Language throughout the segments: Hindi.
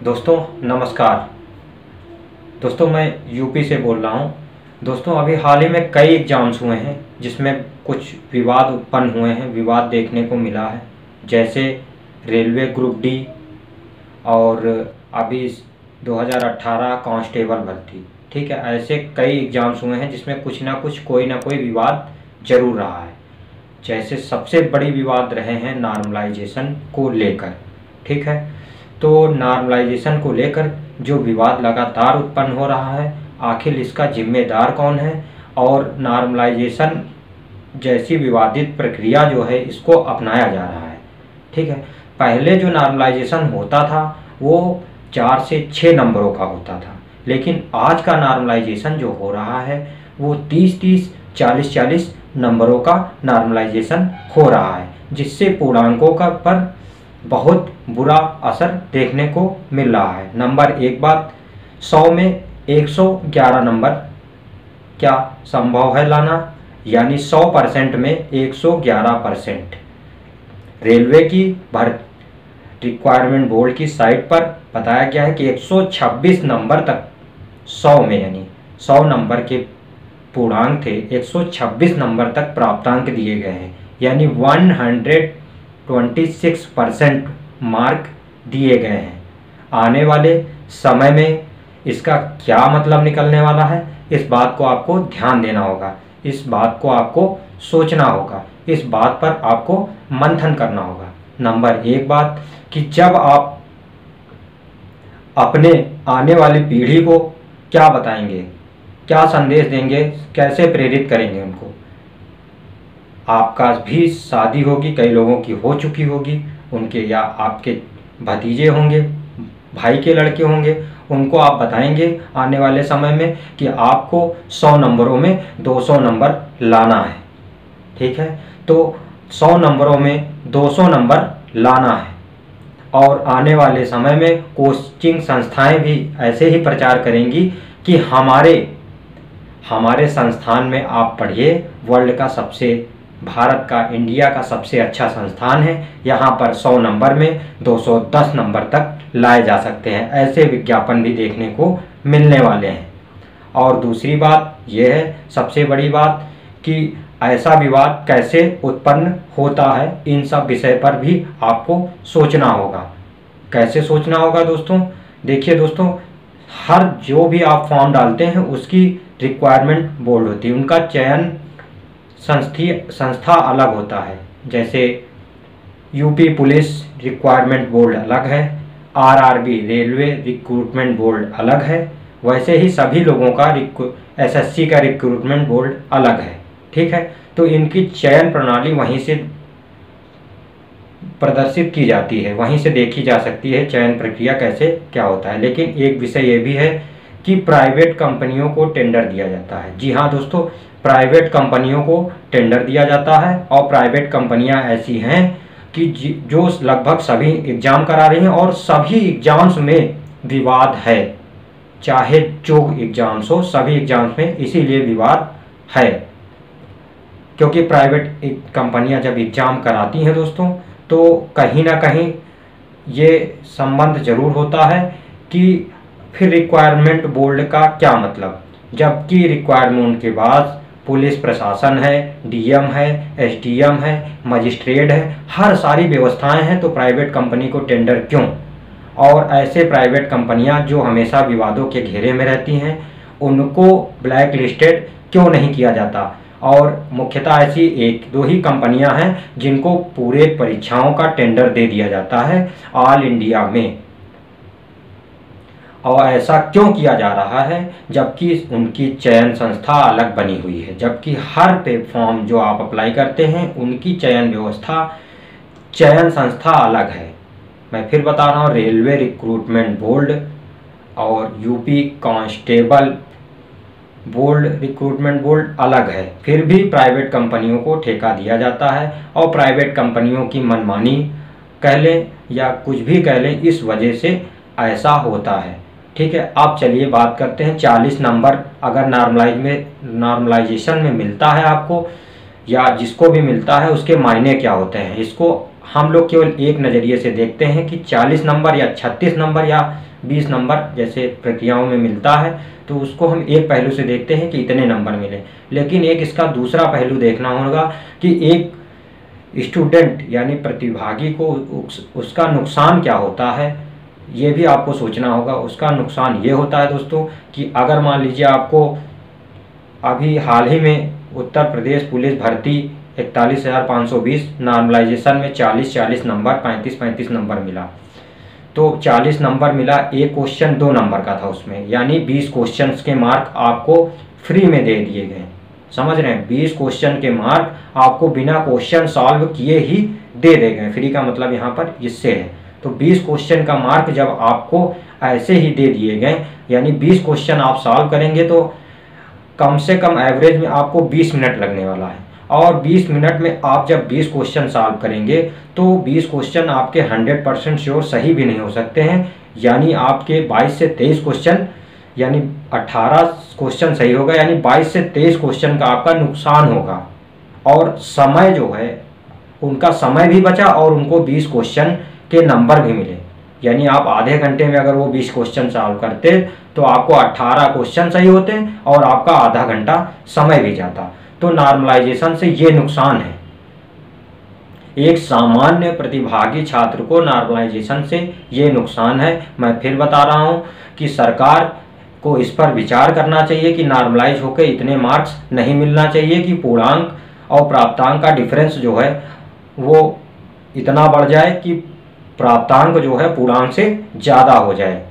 दोस्तों नमस्कार। दोस्तों मैं यूपी से बोल रहा हूँ। दोस्तों अभी हाल ही में कई एग्ज़ाम्स हुए हैं जिसमें कुछ विवाद उत्पन्न हुए हैं, विवाद देखने को मिला है। जैसे रेलवे ग्रुप डी और अभी 2018 कांस्टेबल भर्ती, ठीक है। ऐसे कई एग्ज़ाम्स हुए हैं जिसमें कुछ ना कुछ कोई ना कोई विवाद जरूर रहा है। जैसे सबसे बड़ी विवाद रहे हैं नॉर्मलाइजेशन को लेकर, ठीक है। तो नॉर्मलाइजेशन को लेकर जो विवाद लगातार उत्पन्न हो रहा है, आखिर इसका जिम्मेदार कौन है और नॉर्मलाइजेशन जैसी विवादित प्रक्रिया जो है इसको अपनाया जा रहा है, ठीक है। पहले जो नॉर्मलाइजेशन होता था वो 4 से 6 नंबरों का होता था, लेकिन आज का नॉर्मलाइजेशन जो हो रहा है वो 30-30, 40-40 नंबरों का नॉर्मलाइजेशन हो रहा है, जिससे पूर्णांकों का पर बहुत बुरा असर देखने को मिल रहा है। नंबर एक बात, 100 में 111 नंबर क्या संभव है लाना, यानी 100% में 111%। रेलवे की रिक्वायरमेंट बोर्ड की साइट पर बताया गया है कि 126 नंबर तक 100 में, यानी 100 नंबर के पूर्णांक थे, 126 नंबर तक प्राप्तांक दिए गए हैं, यानी 126% मार्क दिए गए हैं। आने वाले समय में इसका क्या मतलब निकलने वाला है, इस बात को आपको ध्यान देना होगा, इस बात को आपको सोचना होगा, इस बात पर आपको मंथन करना होगा। नंबर एक बात कि जब आप अपने आने वाली पीढ़ी को क्या बताएंगे, क्या संदेश देंगे, कैसे प्रेरित करेंगे उनको। आपका भी शादी होगी, कई लोगों की हो चुकी होगी, उनके या आपके भतीजे होंगे, भाई के लड़के होंगे, उनको आप बताएंगे आने वाले समय में कि आपको 100 नंबरों में 200 नंबर लाना है, ठीक है। तो 100 नंबरों में 200 नंबर लाना है। और आने वाले समय में कोचिंग संस्थाएं भी ऐसे ही प्रचार करेंगी कि हमारे संस्थान में आप पढ़िए, वर्ल्ड का सबसे, भारत का, इंडिया का सबसे अच्छा संस्थान है, यहाँ पर 100 नंबर में 210 नंबर तक लाए जा सकते हैं। ऐसे विज्ञापन भी देखने को मिलने वाले हैं। और दूसरी बात यह है, सबसे बड़ी बात, कि ऐसा विवाद कैसे उत्पन्न होता है, इन सब विषय पर भी आपको सोचना होगा। कैसे सोचना होगा दोस्तों? देखिए दोस्तों, हर जो भी आप फॉर्म डालते हैं उसकी रिक्वायरमेंट बोर्ड होती है, उनका चयन संस्था अलग होता है। जैसे यूपी पुलिस रिक्वायरमेंट बोर्ड अलग है, आरआरबी रेलवे रिक्रूटमेंट बोर्ड अलग है, वैसे ही सभी लोगों का एसएससी का रिक्रूटमेंट बोर्ड अलग है, ठीक है। तो इनकी चयन प्रणाली वहीं से प्रदर्शित की जाती है, वहीं से देखी जा सकती है चयन प्रक्रिया कैसे क्या होता है। लेकिन एक विषय ये भी है कि प्राइवेट कंपनियों को टेंडर दिया जाता है। जी हाँ दोस्तों, प्राइवेट कंपनियों को टेंडर दिया जाता है, और प्राइवेट कंपनियां ऐसी हैं कि जो लगभग सभी एग्ज़ाम करा रही हैं, और सभी एग्ज़ाम्स में विवाद है, चाहे जो एग्ज़ाम्स हो, सभी एग्ज़ाम्स में इसीलिए विवाद है, क्योंकि प्राइवेट कंपनियां जब एग्ज़ाम कराती हैं दोस्तों, तो कहीं ना कहीं ये संबंध जरूर होता है कि फिर रिक्वायरमेंट बोर्ड का क्या मतलब, जबकि रिक्वायरमेंट के बाद पुलिस प्रशासन है, डीएम है, एसडीएम है, मजिस्ट्रेट है, हर सारी व्यवस्थाएं हैं, तो प्राइवेट कंपनी को टेंडर क्यों? और ऐसे प्राइवेट कंपनियां जो हमेशा विवादों के घेरे में रहती हैं, उनको ब्लैक लिस्टेड क्यों नहीं किया जाता? और मुख्यतः ऐसी 1-2 ही कंपनियां हैं जिनको पूरे परीक्षाओं का टेंडर दे दिया जाता है ऑल इंडिया में। और ऐसा क्यों किया जा रहा है, जबकि उनकी चयन संस्था अलग बनी हुई है, जबकि हर फॉर्म जो आप अप्लाई करते हैं उनकी चयन व्यवस्था, चयन संस्था अलग है। मैं फिर बता रहा हूँ, रेलवे रिक्रूटमेंट बोर्ड और UP constable board recruitment board अलग है, फिर भी प्राइवेट कंपनियों को ठेका दिया जाता है, और प्राइवेट कंपनियों की मनमानी कह लें या कुछ भी कह लें, इस वजह से ऐसा होता है, ठीक है। अब चलिए बात करते हैं 40 नंबर अगर नॉर्मलाइजेशन में मिलता है आपको, या जिसको भी मिलता है उसके मायने क्या होते हैं। इसको हम लोग केवल एक नज़रिए से देखते हैं कि 40 नंबर या 36 नंबर या 20 नंबर जैसे प्रक्रियाओं में मिलता है, तो उसको हम एक पहलू से देखते हैं कि इतने नंबर मिले। लेकिन एक इसका दूसरा पहलू देखना होगा कि एक स्टूडेंट यानी प्रतिभागी को उसका नुकसान क्या होता है, ये भी आपको सोचना होगा। उसका नुकसान ये होता है दोस्तों कि अगर मान लीजिए आपको अभी हाल ही में उत्तर प्रदेश पुलिस भर्ती 41,520 नॉर्मलाइजेशन में 40 नंबर 35 नंबर मिला, तो 40 नंबर मिला, एक क्वेश्चन 2 नंबर का था उसमें, यानी 20 क्वेश्चंस के मार्क आपको फ्री में दे दिए गए। समझ रहे हैं, 20 क्वेश्चन के मार्क आपको बिना क्वेश्चन सॉल्व किए ही दे दिए गए। फ्री का मतलब यहाँ पर इससे है। तो 20 क्वेश्चन का मार्क जब आपको ऐसे ही दे दिए गए, यानी 20 क्वेश्चन आप सॉल्व करेंगे तो कम से कम एवरेज में आपको 20 मिनट लगने वाला है। और 20 मिनट में आप जब 20 क्वेश्चन सॉल्व करेंगे तो 20 क्वेश्चन आपके 100% श्योर सही भी नहीं हो सकते हैं, यानी आपके 22 से 23 क्वेश्चन यानी 18 क्वेश्चन सही होगा, यानी 22 से 23 क्वेश्चन का आपका नुकसान होगा। और समय जो है उनका समय भी बचा और उनको 20 क्वेश्चन के नंबर भी मिले, यानी आप आधे घंटे में अगर वो 20 क्वेश्चन सॉल्व करते तो आपको 18 क्वेश्चन सही होते और आपका आधा घंटा समय भी जाता। तो नॉर्मलाइजेशन से ये नुकसान है। एक सामान्य प्रतिभागी छात्र को नॉर्मलाइजेशन से ये नुकसान है। मैं फिर बता रहा हूँ कि सरकार को इस पर विचार करना चाहिए कि नॉर्मलाइज होकर इतने मार्क्स नहीं मिलना चाहिए कि पूर्णांक और प्राप्तांक का डिफरेंस जो है वो इतना बढ़ जाए कि प्राप्तांक जो है पूर्णांक से ज़्यादा हो जाए।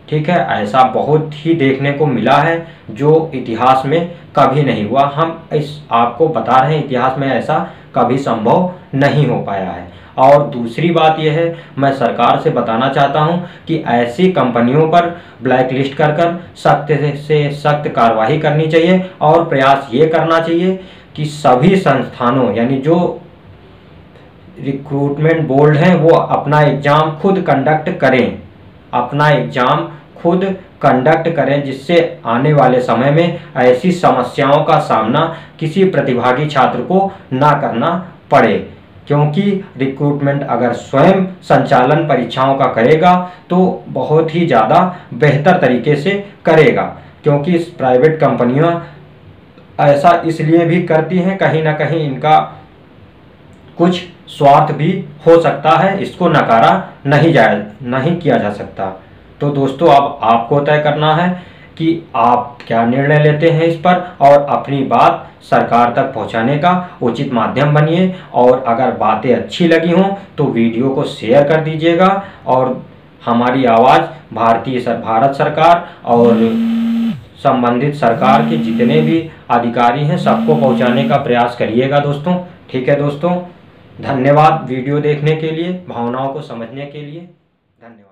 ठीक है, ऐसा बहुत ही देखने को मिला है जो इतिहास में कभी नहीं हुआ। हम इस आपको बता रहे हैं इतिहास में ऐसा कभी संभव नहीं हो पाया है। और दूसरी बात यह है, मैं सरकार से बताना चाहता हूं कि ऐसी कंपनियों पर ब्लैक लिस्ट कर सख्त से सख्त कार्रवाई करनी चाहिए और प्रयास ये करना चाहिए कि सभी संस्थानों यानी जो रिक्रूटमेंट बोर्ड हैं वो अपना एग्ज़ाम खुद कंडक्ट करें, अपना एग्ज़ाम खुद कंडक्ट करें, जिससे आने वाले समय में ऐसी समस्याओं का सामना किसी प्रतिभागी छात्र को ना करना पड़े। क्योंकि रिक्रूटमेंट अगर स्वयं संचालन परीक्षाओं का करेगा तो बहुत ही ज़्यादा बेहतर तरीके से करेगा, क्योंकि प्राइवेट कंपनियां ऐसा इसलिए भी करती हैं, कहीं ना कहीं इनका कुछ स्वार्थ भी हो सकता है, इसको नकारा नहीं किया जा सकता। तो दोस्तों अब आपको तय करना है कि आप क्या निर्णय लेते हैं इस पर, और अपनी बात सरकार तक पहुंचाने का उचित माध्यम बनिए। और अगर बातें अच्छी लगी हों तो वीडियो को शेयर कर दीजिएगा और हमारी आवाज़ भारत सरकार और संबंधित सरकार के जितने भी अधिकारी हैं सबको पहुंचाने का प्रयास करिएगा दोस्तों। ठीक है दोस्तों, धन्यवाद वीडियो देखने के लिए, भावनाओं को समझने के लिए धन्यवाद।